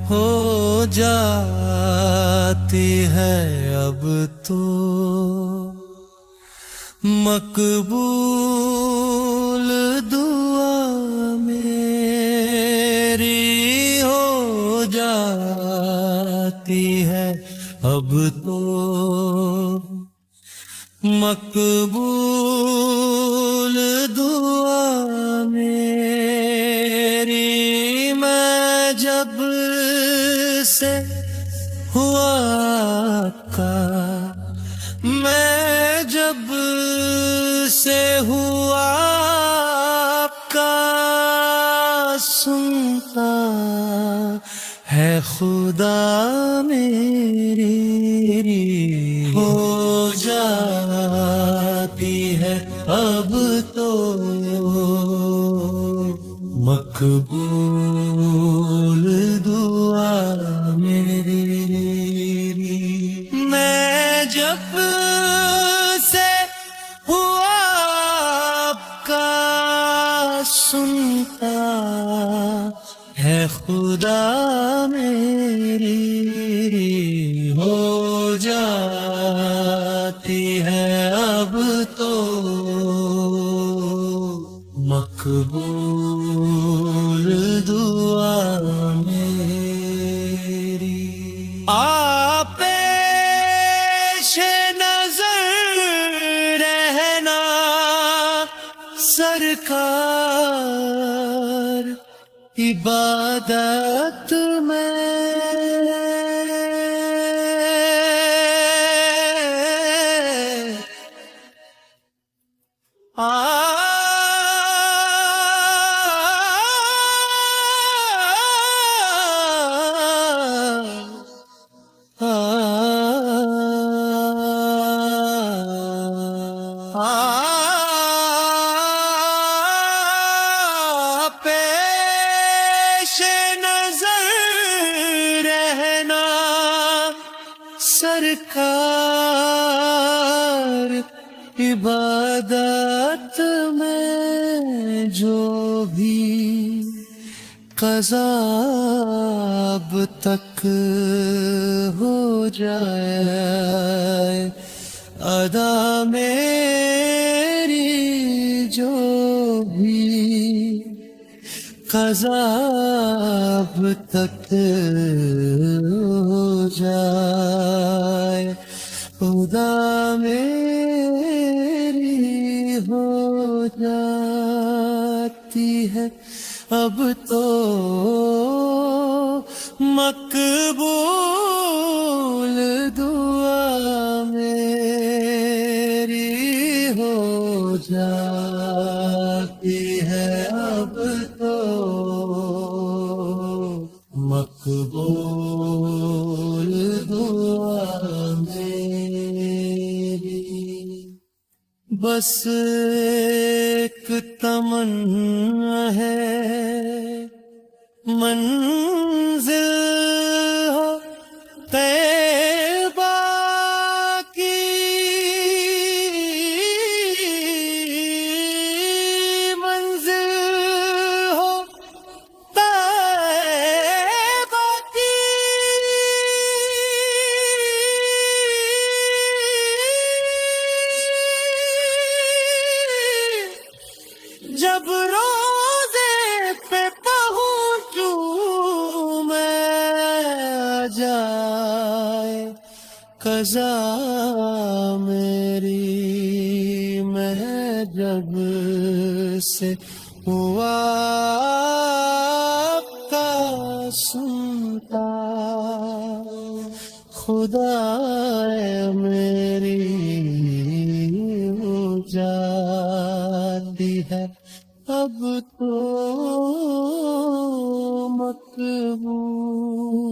ہو جاتی ہے اب تو مقبول دعا میری ہو جاتی ہے اب تو مقبول دعا میری میں جب سے ہوا کا میں جب سے ہوا آپ کا سنتا ہے خدا میری ہو جاتی ہے اب تو مقبول دعا میری میں جب سے ہوا آپ کا سنتا ہے خدا میری ہو جاتی ہے اب تو مقبول دعا میری آپ پیش نظر رہنا سرکار عبادت میں پیش نظر رہنا سرکار عبادت میں جو بھی قضا اب تک ہو جائے ادا میری جو بھی قضا اب تک ہو جائے خدا میری ہو جاتی ہے اب تو مقبول دعا میری ہو جاتی ہے اب تو مقبول دعا میری بس ایک تمنا ہے منزل ہو طیبہ کی منزل ہو طیبہ کی جب روزے پہ پہنچوں میں جائے قضا میری میں جب سے ہوا آپ کا سنتا خدا میری ہو جاتی ہے اب تو مقبول